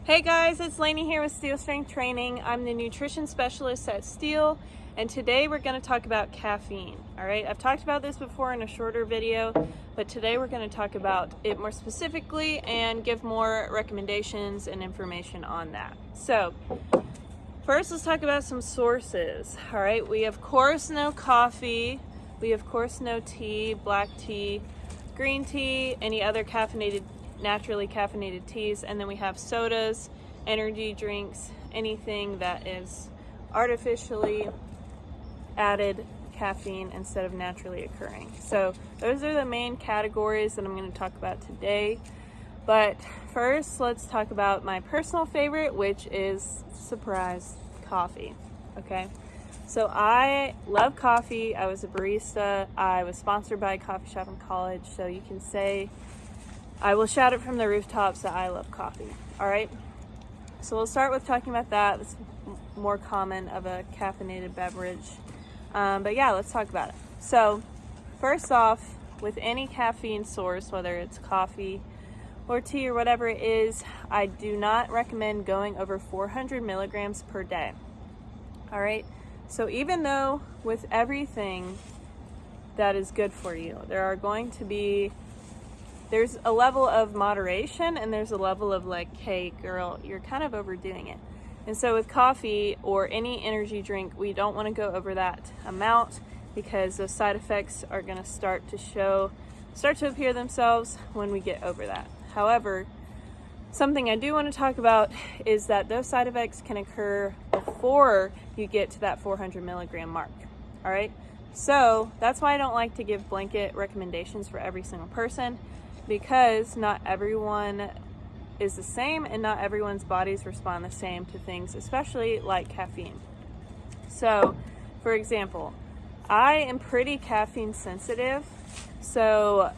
Hey guys, it's Laney here with Steel Strength Training. I'm the nutrition specialist at Steel, and today we're going to talk about caffeine. All right, I've talked about this before in a shorter video, but today we're going to talk about it more specifically and give more recommendations and information on that. So, first let's talk about some sources. All right, we of course know coffee, we of course know tea, black tea, green tea, any other naturally caffeinated teas, and then we have sodas, energy drinks, anything that is artificially added caffeine instead of naturally occurring. So those are the main categories that I'm going to talk about today. But first, let's talk about my personal favorite, which is, surprise, coffee. Okay, so I love coffee. I was a barista. I was sponsored by a coffee shop in college, so you can say I will shout it from the rooftops that I love coffee. All right, so we'll start with talking about that. It's more common of a caffeinated beverage, but yeah, let's talk about it. So first off, with any caffeine source, whether it's coffee or tea or whatever it is, I do not recommend going over 400 milligrams per day. All right, so even though with everything that is good for you, there's a level of moderation and there's a level of like, hey girl, you're kind of overdoing it. And so with coffee or any energy drink, we don't want to go over that amount because those side effects are going to start to appear themselves when we get over that. However, something I do want to talk about is that those side effects can occur before you get to that 400 milligram mark. All right, so that's why I don't like to give blanket recommendations for every single person, because not everyone is the same and not everyone's bodies respond the same to things, especially like caffeine. So, for example, I am pretty caffeine sensitive. So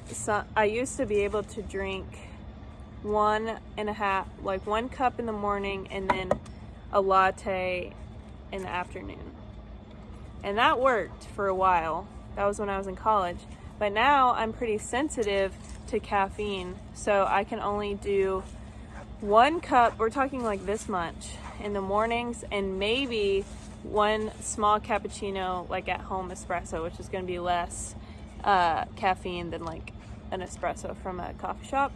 I used to be able to drink 1 cup in the morning and then a latte in the afternoon. And that worked for a while. That was when I was in college. But now I'm pretty sensitive to caffeine, so I can only do 1 cup, we're talking like this much, in the mornings, and maybe one small cappuccino, like at home espresso, which is going to be less caffeine than like an espresso from a coffee shop.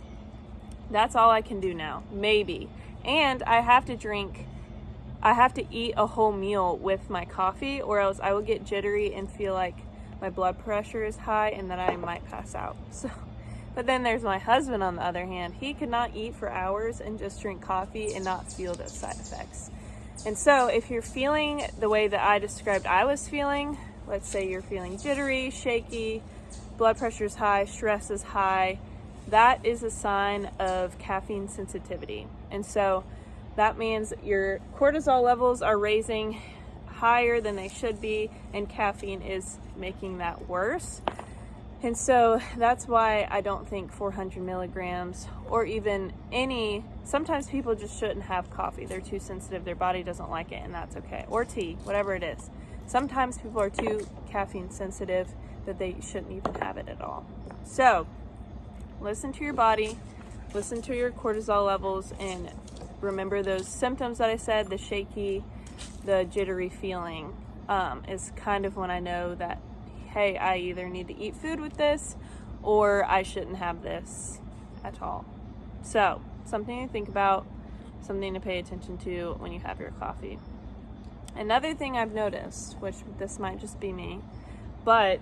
That's all I can do now, maybe. And I have to eat a whole meal with my coffee, or else I will get jittery and feel like my blood pressure is high and then I might pass out. So, but then there's my husband on the other hand. He could not eat for hours and just drink coffee and not feel those side effects. And so if you're feeling the way that I described I was feeling, let's say you're feeling jittery, shaky, blood pressure is high, stress is high, that is a sign of caffeine sensitivity. And so that means your cortisol levels are raising higher than they should be, and caffeine is making that worse. And so that's why I don't think 400 milligrams or even sometimes people just shouldn't have coffee. They're too sensitive, their body doesn't like it, and that's okay. Or tea, whatever it is. Sometimes people are too caffeine sensitive that they shouldn't even have it at all. So listen to your body, listen to your cortisol levels, and remember those symptoms that I said, the shaky, the jittery feeling is kind of when I know that, hey, I either need to eat food with this or I shouldn't have this at all. So, something to think about, something to pay attention to when you have your coffee. Another thing I've noticed, which this might just be me, but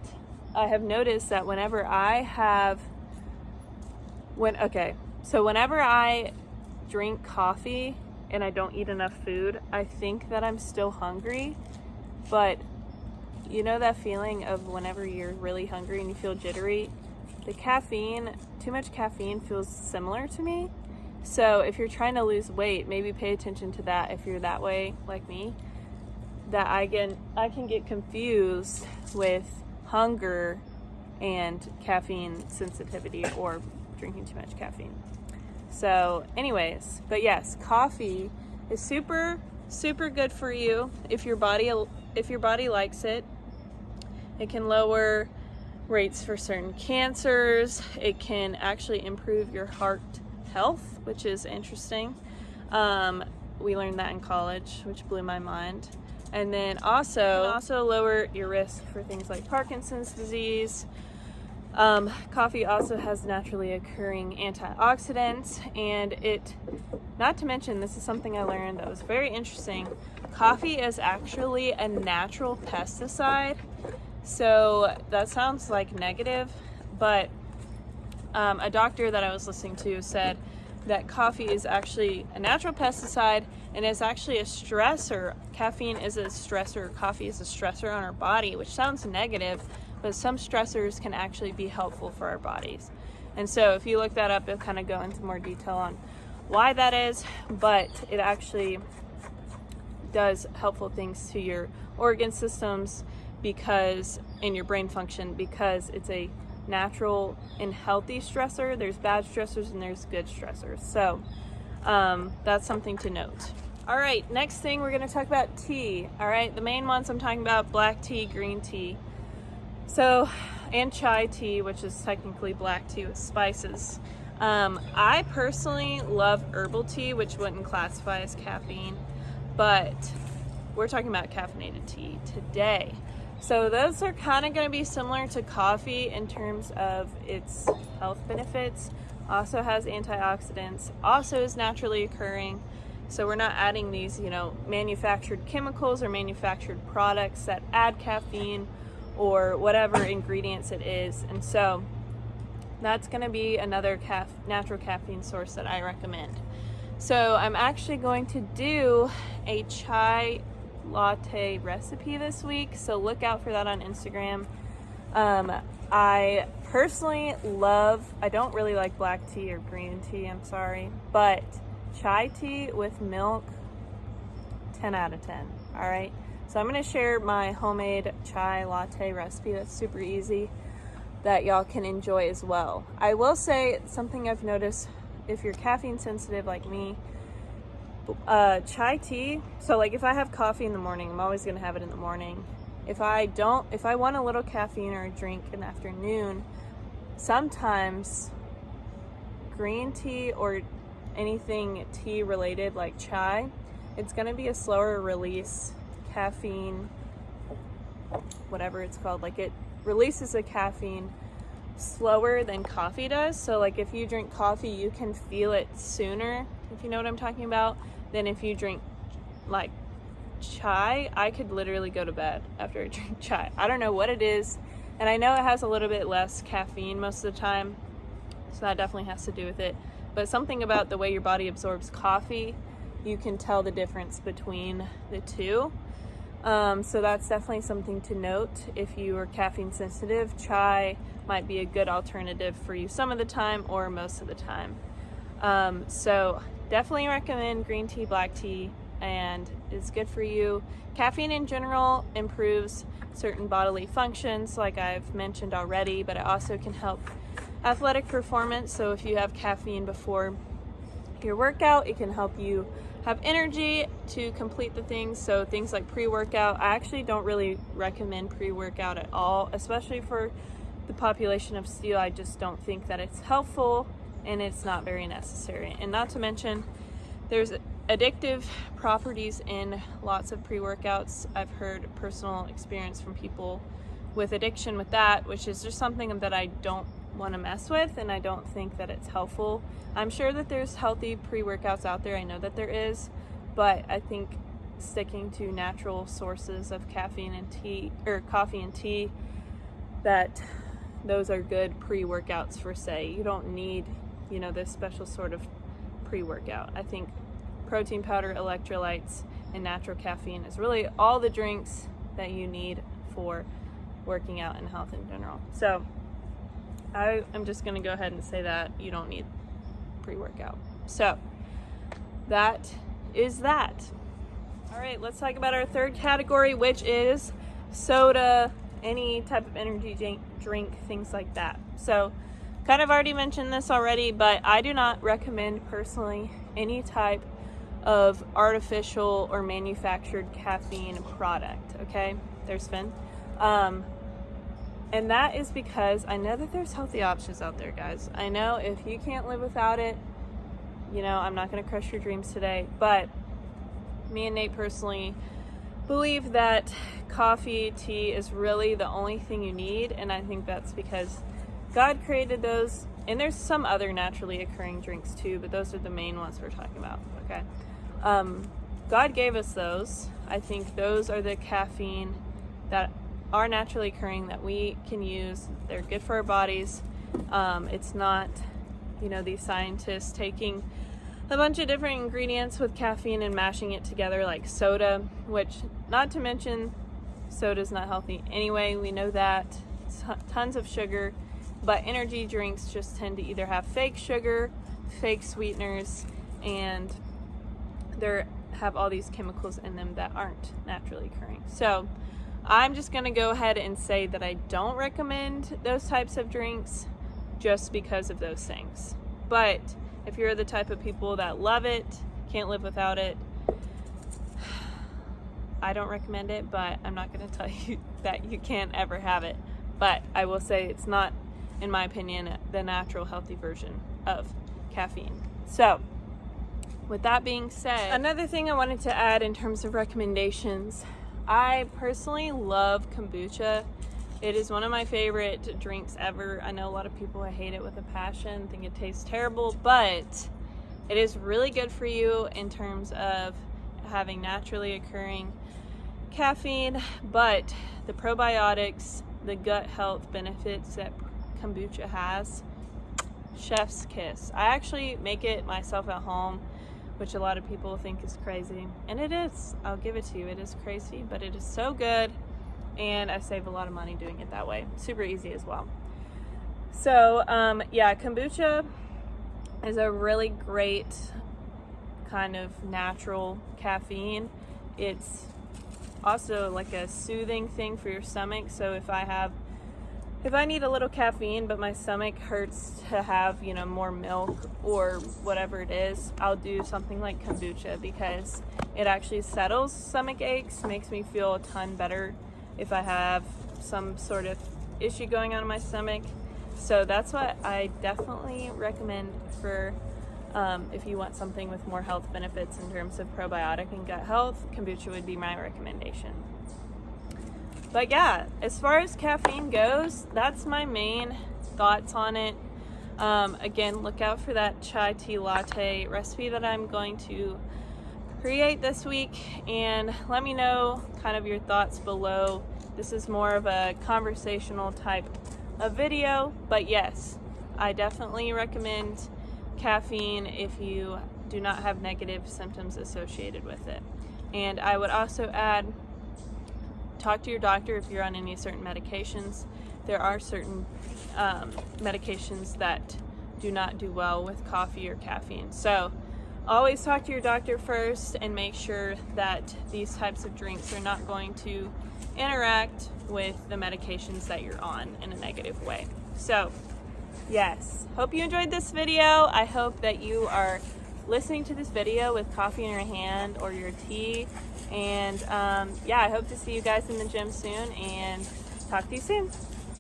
I have noticed that whenever I drink coffee and I don't eat enough food, I think that I'm still hungry. But you know that feeling of whenever you're really hungry and you feel jittery? Too much caffeine feels similar to me. So if you're trying to lose weight, maybe pay attention to that if you're that way like me. That I can get confused with hunger and caffeine sensitivity or drinking too much caffeine. So anyways, but yes, coffee is super, super good for you if your body likes it. It can lower rates for certain cancers. It can actually improve your heart health, which is interesting. We learned that in college, which blew my mind. And then also lower your risk for things like Parkinson's disease. Coffee also has naturally occurring antioxidants, and not to mention, this is something I learned that was very interesting. Coffee is actually a natural pesticide. So that sounds like negative, but a doctor that I was listening to said that coffee is actually a natural pesticide and is actually a stressor. Caffeine is a stressor, coffee is a stressor on our body, which sounds negative, but some stressors can actually be helpful for our bodies. And so if you look that up, it'll kind of go into more detail on why that is, but it actually does helpful things to your organ systems in your brain function, because it's a natural and healthy stressor. There's bad stressors and there's good stressors. So that's something to note. All right, next thing we're going to talk about tea. All right, the main ones I'm talking about: black tea, green tea, and chai tea, which is technically black tea with spices. I personally love herbal tea, which wouldn't classify as caffeine, but we're talking about caffeinated tea today. So those are kind of going to be similar to coffee in terms of its health benefits. Also has antioxidants, also is naturally occurring. So we're not adding these, manufactured chemicals or manufactured products that add caffeine or whatever ingredients it is. And so that's going to be another natural caffeine source that I recommend. So I'm actually going to do a chai latte recipe this week, so look out for that on Instagram. I personally I don't really like black tea or green tea, I'm sorry, but chai tea with milk, 10 out of 10. All right, so I'm going to share my homemade chai latte recipe that's super easy that y'all can enjoy as well. I will say something I've noticed: if you're caffeine sensitive like me, chai tea, so like if I have coffee in the morning, I'm always going to have it in the morning. If I want a little caffeine or a drink in the afternoon, sometimes green tea or anything tea related like chai, it's going to be a slower release caffeine, whatever it's called. Like, it releases the caffeine slower than coffee does. So like if you drink coffee, you can feel it sooner, if you know what I'm talking about, than if you drink like chai. I could literally go to bed after I drink chai. I don't know what it is, and I know it has a little bit less caffeine most of the time, so that definitely has to do with it. But something about the way your body absorbs coffee, you can tell the difference between the two. So that's definitely something to note. If you are caffeine sensitive, chai might be a good alternative for you some of the time or most of the time. So definitely recommend green tea, black tea, and it's good for you. Caffeine in general improves certain bodily functions, like I've mentioned already, but it also can help athletic performance. So if you have caffeine before your workout, it can help you have energy to complete the things. So things like pre-workout, I actually don't really recommend pre-workout at all, especially for the population of steel. I just don't think that it's helpful, and it's not very necessary. And not to mention, there's addictive properties in lots of pre-workouts. I've heard personal experience from people with addiction with that, which is just something that I don't want to mess with, and I don't think that it's helpful. I'm sure that there's healthy pre-workouts out there. I know that there is, but I think sticking to natural sources of caffeine and tea, or coffee and tea, that those are good pre-workouts for say. You don't need, this special sort of pre-workout. I think protein powder, electrolytes, and natural caffeine is really all the drinks that you need for working out and health in general. So I am just going to go ahead and say that you don't need pre-workout. So that is that. All right, let's talk about our third category, which is soda, any type of energy drink, things like that. So kind of already mentioned this already, but I do not recommend personally any type of artificial or manufactured caffeine product. Okay, there's Finn. And that is because I know that there's healthy options out there, guys. I know if you can't live without it, you know, I'm not going to crush your dreams today, but me and Nate personally believe that coffee, tea is really the only thing you need, and I think that's because God created those, and there's some other naturally occurring drinks too, but those are the main ones we're talking about, okay? God gave us those. I think those are the caffeine that are naturally occurring that we can use. They're good for our bodies. It's not, you know, these scientists taking a bunch of different ingredients with caffeine and mashing it together like soda, which, not to mention, soda's not healthy anyway. We know that. Tons of sugar, but energy drinks just tend to either have fake sugar, fake sweeteners, and they have all these chemicals in them that aren't naturally occurring. So I'm just going to go ahead and say that I don't recommend those types of drinks just because of those things. But if you're the type of people that love it, can't live without it, I don't recommend it, but I'm not going to tell you that you can't ever have it. But I will say it's not, in my opinion, the natural healthy version of caffeine. So with that being said, another thing I wanted to add in terms of recommendations, I personally love kombucha. It is one of my favorite drinks ever. I know a lot of people hate it with a passion, think it tastes terrible, but it is really good for you in terms of having naturally occurring caffeine, but the probiotics, the gut health benefits that kombucha has, chef's kiss. I actually make it myself at home, which a lot of people think is crazy, and it is. I'll give it to you, it is crazy, but it is so good, and I save a lot of money doing it that way. Super easy as well. So yeah, kombucha is a really great kind of natural caffeine. It's also like a soothing thing for your stomach. So if I need a little caffeine but my stomach hurts to have, you know, more milk or whatever it is, I'll do something like kombucha because it actually settles stomach aches, makes me feel a ton better if I have some sort of issue going on in my stomach. So that's what I definitely recommend for if you want something with more health benefits in terms of probiotic and gut health. Kombucha would be my recommendation. But yeah, as far as caffeine goes, that's my main thoughts on it. Again, look out for that chai tea latte recipe that I'm going to create this week, and let me know kind of your thoughts below. This is more of a conversational type of video, but yes, I definitely recommend caffeine if you do not have negative symptoms associated with it. And I would also add, talk to your doctor if you're on any certain medications. There are certain medications that do not do well with coffee or caffeine. So always talk to your doctor first and make sure that these types of drinks are not going to interact with the medications that you're on in a negative way. So yes, hope you enjoyed this video. I hope that you are listening to this video with coffee in your hand or your tea. And yeah, I hope to see you guys in the gym soon, and talk to you soon.